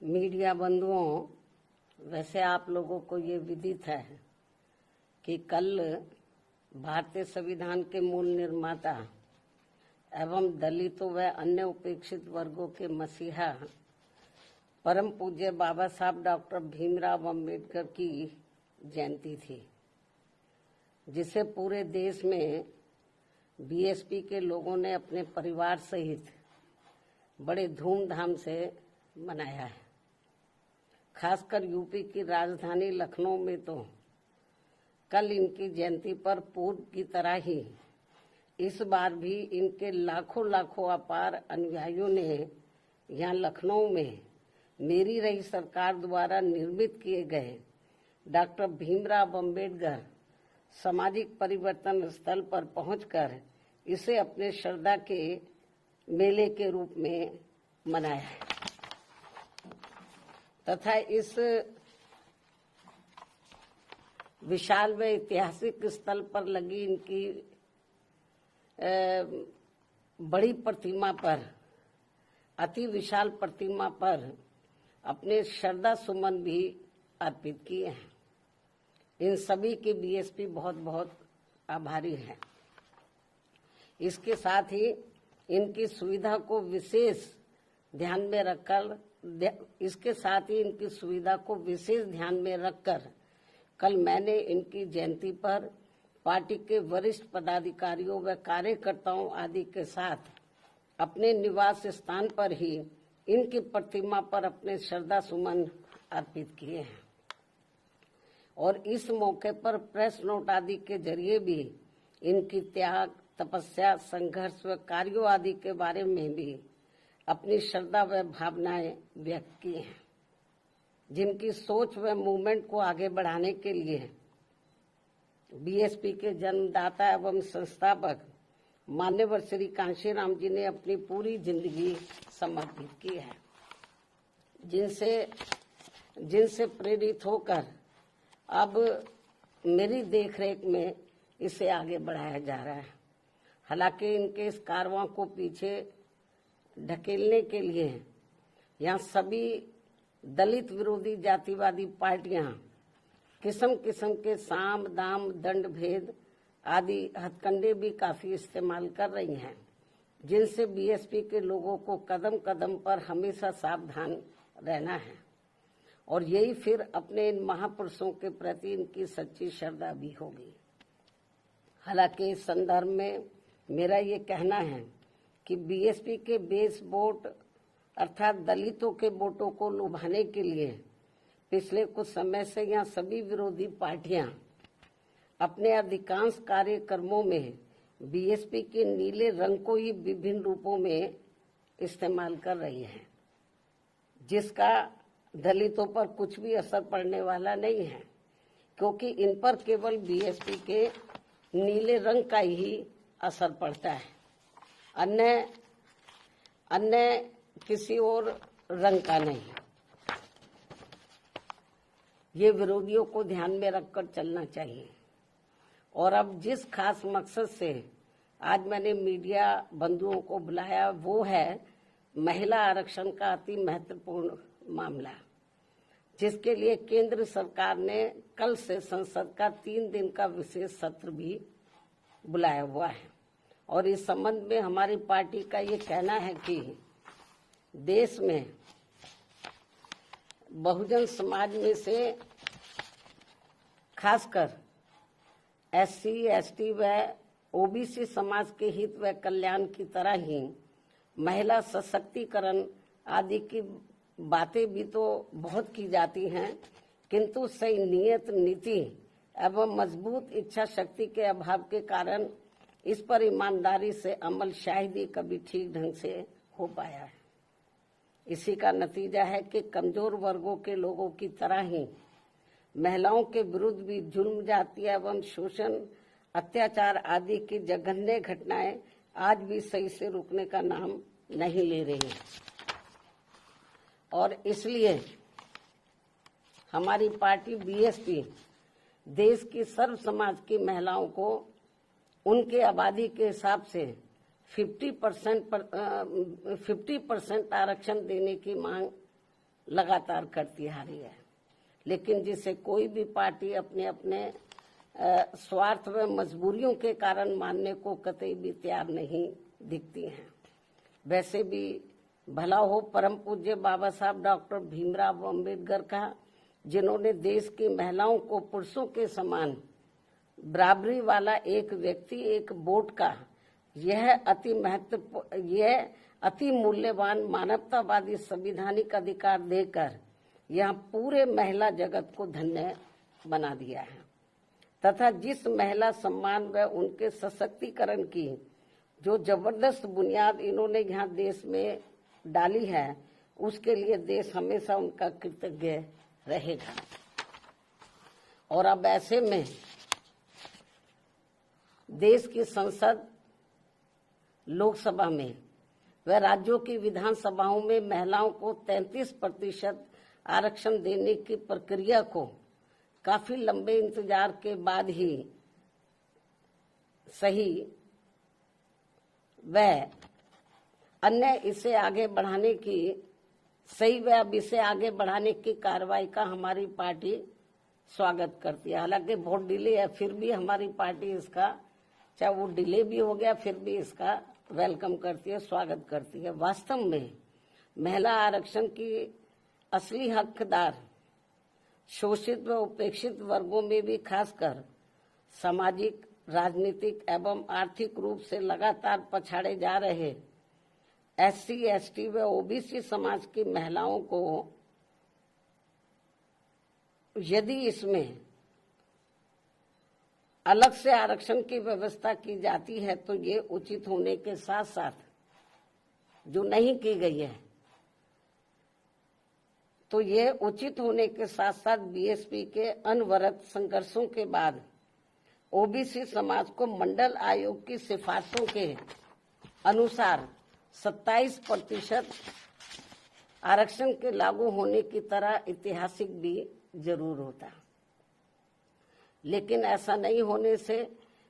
Media बंधुओं, वैसे आप लोगों को ये विदित है कि कल भारतीय संविधान के मूल निर्माता एवं दलितों व अन्य उपेक्षित वर्गों के मसीहा परम पूज्य बाबा साहब डॉक्टर भीमराव अंबेडकर की जयंती थी, जिसे पूरे देश में बीएसपी के लोगों ने अपने परिवार सहित बड़े धूमधाम से मनाया है। खासकर यूपी की राजधानी लखनऊ में तो कल इनकी जयंती पर पूर्व की तरह ही इस बार भी इनके लाखों लाखों अपार अनुयायियों ने यहाँ लखनऊ में मेरी रही सरकार द्वारा निर्मित किए गए डॉक्टर भीमराव अंबेडकर सामाजिक परिवर्तन स्थल पर पहुंचकर इसे अपने श्रद्धा के मेले के रूप में मनाया है तथा इस विशाल व ऐतिहासिक स्थल पर लगी इनकी बड़ी प्रतिमा पर, अति विशाल प्रतिमा पर अपने श्रद्धा सुमन भी अर्पित किए हैं। इन सभी के बीएसपी बहुत बहुत आभारी है। इसके साथ ही इनकी सुविधा को विशेष ध्यान में रखकर कल मैंने इनकी जयंती पर पार्टी के वरिष्ठ पदाधिकारियों व कार्यकर्ताओं आदि के साथ अपने निवास स्थान पर ही इनकी प्रतिमा पर अपने श्रद्धा सुमन अर्पित किए हैं और इस मौके पर प्रेस नोट आदि के जरिए भी इनकी त्याग, तपस्या, संघर्ष व कार्यों आदि के बारे में भी अपनी श्रद्धा व भावनाएं व्यक्त की हैं, जिनकी सोच व मूवमेंट को आगे बढ़ाने के लिए बीएसपी के जन्मदाता एवं संस्थापक मान्यवर श्री कांशीराम जी ने अपनी पूरी जिंदगी समर्पित की है, जिनसे प्रेरित होकर अब मेरी देखरेख में इसे आगे बढ़ाया जा रहा है। हालांकि इनके इस कारवां को पीछे ढकेलने के लिए यहाँ सभी दलित विरोधी जातिवादी पार्टियां किस्म किस्म के साम दाम दंड भेद आदि हथकंडे भी काफी इस्तेमाल कर रही हैं, जिनसे बीएसपी के लोगों को कदम कदम पर हमेशा सावधान रहना है और यही फिर अपने इन महापुरुषों के प्रति इनकी सच्ची श्रद्धा भी होगी। हालांकि इस संदर्भ में मेरा ये कहना है कि बीएसपी के बेस वोट अर्थात दलितों के वोटों को लुभाने के लिए पिछले कुछ समय से यहाँ सभी विरोधी पार्टियां अपने अधिकांश कार्यक्रमों में बीएसपी के नीले रंग को ही विभिन्न रूपों में इस्तेमाल कर रही हैं, जिसका दलितों पर कुछ भी असर पड़ने वाला नहीं है, क्योंकि इन पर केवल बीएसपी के नीले रंग का ही असर पड़ता है, अन्य किसी और रंग का नहीं। ये विरोधियों को ध्यान में रखकर चलना चाहिए। और अब जिस खास मकसद से आज मैंने मीडिया बंधुओं को बुलाया वो है महिला आरक्षण का अति महत्वपूर्ण मामला, जिसके लिए केंद्र सरकार ने कल से संसद का 3 दिन का विशेष सत्र भी बुलाया हुआ है। और इस संबंध में हमारी पार्टी का ये कहना है कि देश में बहुजन समाज में से खासकर एससी, एसटी व ओबीसी समाज के हित व कल्याण की तरह ही महिला सशक्तिकरण आदि की बातें भी तो बहुत की जाती हैं, किंतु सही नियत, नीति एवं मजबूत इच्छा शक्ति के अभाव के कारण इस पर ईमानदारी से अमल शायद ही कभी ठीक ढंग से हो पाया है। इसी का नतीजा है कि कमजोर वर्गों के लोगों की तरह ही महिलाओं के विरुद्ध भी जुल्म, जाति एवं शोषण, अत्याचार आदि की जघन्य घटनाएं आज भी सही से रुकने का नाम नहीं ले रही हैं। और इसलिए हमारी पार्टी बीएसपी देश की सर्व समाज की महिलाओं को उनके आबादी के हिसाब से 50% आरक्षण देने की मांग लगातार करती आ रही है, लेकिन जिसे कोई भी पार्टी अपने अपने स्वार्थ व मजबूरियों के कारण मानने को कतई भी तैयार नहीं दिखती हैं। वैसे भी भला हो परम पूज्य बाबा साहब डॉक्टर भीमराव अम्बेडकर का, जिन्होंने देश की महिलाओं को पुरुषों के समान बराबरी वाला एक व्यक्ति एक वोट का यह अति मूल्यवान मानवतावादी संवैधानिक अधिकार देकर यह पूरे महिला जगत को धन्य बना दिया है तथा जिस महिला सम्मान व उनके सशक्तिकरण की जो जबरदस्त बुनियाद इन्होंने यहाँ देश में डाली है, उसके लिए देश हमेशा उनका कृतज्ञ रहेगा। और अब ऐसे में देश की संसद, लोकसभा में व राज्यों की विधानसभाओं में महिलाओं को 33% आरक्षण देने की प्रक्रिया को काफी लंबे इंतजार के बाद ही सही व अन्य इसे आगे बढ़ाने की कार्रवाई का हमारी पार्टी स्वागत करती है। हालांकि बहुत डिले है, फिर भी हमारी पार्टी इसका, चाहे वो डिले भी हो गया, फिर भी इसका वेलकम करती है, स्वागत करती है। वास्तव में महिला आरक्षण की असली हकदार शोषित व उपेक्षित वर्गों में भी खासकर सामाजिक, राजनीतिक एवं आर्थिक रूप से लगातार पछाड़े जा रहे SC, ST व OBC समाज की महिलाओं को यदि इसमें अलग से आरक्षण की व्यवस्था की जाती है तो ये उचित होने के साथ साथ, जो नहीं की गई है तो ये उचित होने के साथ साथ BSP के अनवरत संघर्षों के बाद OBC समाज को मंडल आयोग की सिफारिशों के अनुसार 27% आरक्षण के लागू होने की तरह ऐतिहासिक भी जरूर होता। लेकिन ऐसा नहीं होने से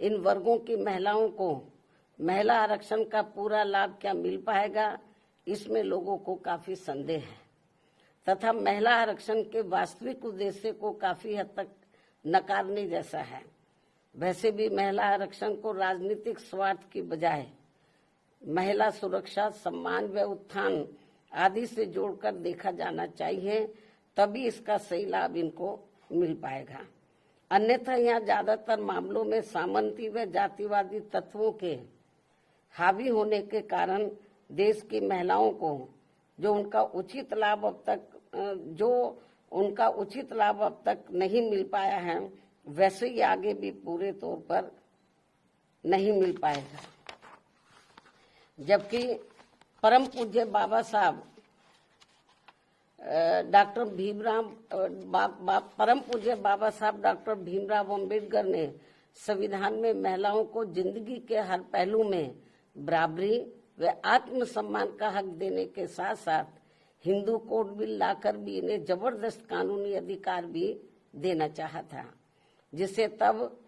इन वर्गों की महिलाओं को महिला आरक्षण का पूरा लाभ क्या मिल पाएगा, इसमें लोगों को काफी संदेह है तथा महिला आरक्षण के वास्तविक उद्देश्य को काफी हद तक नकारने जैसा है। वैसे भी महिला आरक्षण को राजनीतिक स्वार्थ की बजाय महिला सुरक्षा, सम्मान व उत्थान आदि से जोड़कर देखा जाना चाहिए, तभी इसका सही लाभ इनको मिल पाएगा। अन्यथा यहाँ ज्यादातर मामलों में सामंती व जातिवादी तत्वों के हावी होने के कारण देश की महिलाओं को जो उनका उचित लाभ अब तक नहीं मिल पाया है, वैसे ही आगे भी पूरे तौर पर नहीं मिल पाएगा। जबकि परम पूज्य बाबा साहब डॉक्टर भीमराव अम्बेडकर ने संविधान में महिलाओं को जिंदगी के हर पहलू में बराबरी व आत्मसम्मान का हक देने के साथ साथ हिंदू कोड बिल लाकर भी इन्हें जबरदस्त कानूनी अधिकार भी देना चाहा था, जिसे तब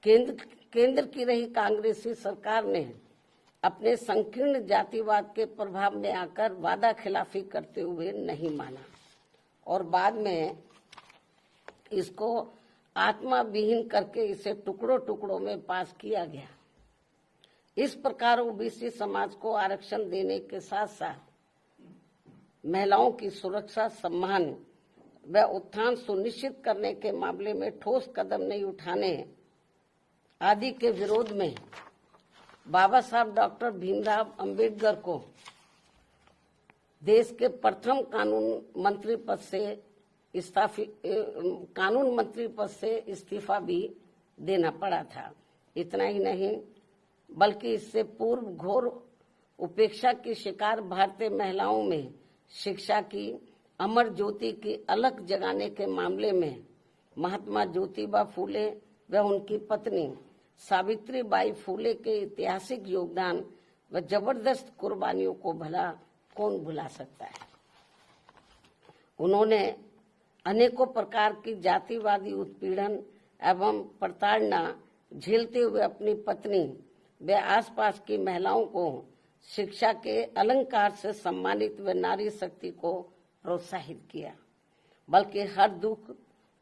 केंद्र की रही कांग्रेसी सरकार ने अपने संकीर्ण जातिवाद के प्रभाव में आकर वादा खिलाफी करते हुए नहीं माना और बाद में इसको आत्मा विहीन करके इसे टुकड़ों टुकड़ों में पास किया गया। इस प्रकार OBC समाज को आरक्षण देने के साथ साथ महिलाओं की सुरक्षा, सम्मान व उत्थान सुनिश्चित करने के मामले में ठोस कदम नहीं उठाने आदि के विरोध में बाबा साहब डॉक्टर भीमराव अम्बेडकर को देश के प्रथम कानून मंत्री पद से इस्तीफा भी देना पड़ा था। इतना ही नहीं बल्कि इससे पूर्व घोर उपेक्षा की शिकार भारतीय महिलाओं में शिक्षा की अमर ज्योति की अलख जगाने के मामले में महात्मा ज्योतिबा फूले व उनकी पत्नी सावित्रीबाई फूले के ऐतिहासिक योगदान व जबरदस्त कुर्बानियों को भला कौन भुला सकता है। उन्होंने अनेकों प्रकार की जातिवादी उत्पीड़न एवं प्रताड़ना झेलते हुए अपनी पत्नी व आसपास की महिलाओं को शिक्षा के अलंकार से सम्मानित व नारी शक्ति को प्रोत्साहित किया, बल्कि हर दुख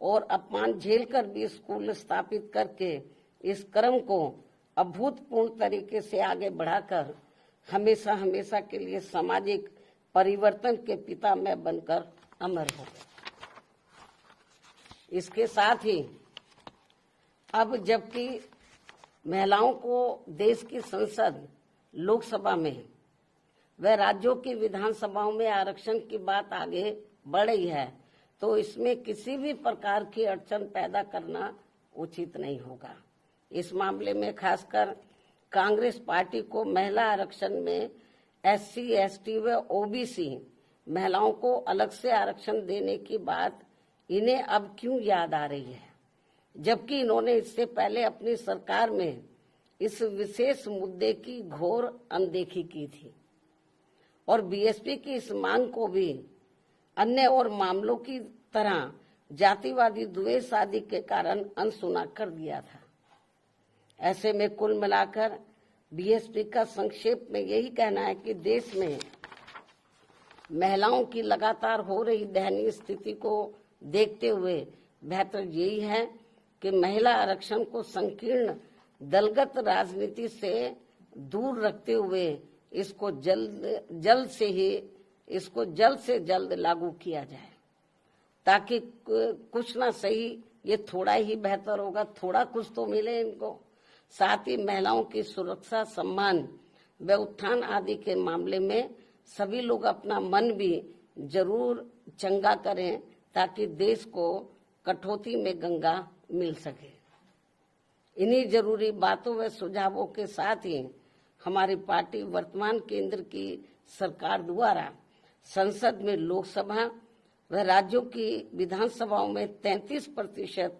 और अपमान झेलकर भी स्कूल स्थापित करके इस क्रम को अभूतपूर्व तरीके से आगे बढ़ाकर हमेशा हमेशा के लिए सामाजिक परिवर्तन के पिता मैं बनकर अमर हो गए। इसके साथ ही अब जबकि महिलाओं को देश की संसद, लोकसभा में व राज्यों की विधानसभाओं में आरक्षण की बात आगे बढ़ रही है, तो इसमें किसी भी प्रकार की अड़चन पैदा करना उचित नहीं होगा। इस मामले में खासकर कांग्रेस पार्टी को महिला आरक्षण में SC, ST व OBC महिलाओं को अलग से आरक्षण देने की बात इन्हें अब क्यों याद आ रही है, जबकि इन्होंने इससे पहले अपनी सरकार में इस विशेष मुद्दे की घोर अनदेखी की थी और BSP की इस मांग को भी अन्य और मामलों की तरह जातिवादी द्वेष आदि के कारण अनसुना कर दिया था। ऐसे में कुल मिलाकर BSP का संक्षेप में यही कहना है कि देश में महिलाओं की लगातार हो रही दयनीय स्थिति को देखते हुए बेहतर यही है कि महिला आरक्षण को संकीर्ण दलगत राजनीति से दूर रखते हुए इसको जल्द से जल्द लागू किया जाए, ताकि कुछ ना सही ये थोड़ा ही बेहतर होगा, थोड़ा कुछ तो मिले इनको। साथ ही महिलाओं की सुरक्षा, सम्मान व उत्थान आदि के मामले में सभी लोग अपना मन भी जरूर चंगा करें, ताकि देश को कटौती में गंगा मिल सके। इन्हीं जरूरी बातों व सुझावों के साथ ही हमारी पार्टी वर्तमान केंद्र की सरकार द्वारा संसद में, लोकसभा व राज्यों की विधानसभाओं में 33%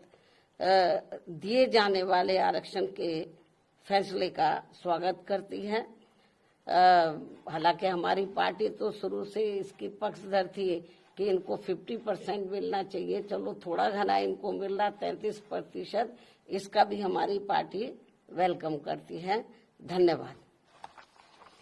दिए जाने वाले आरक्षण के फैसले का स्वागत करती है। हालांकि हमारी पार्टी तो शुरू से इसकी पक्षधर थी कि इनको 50% मिलना चाहिए, चलो थोड़ा घना इनको मिल रहा 33%, इसका भी हमारी पार्टी वेलकम करती है। धन्यवाद।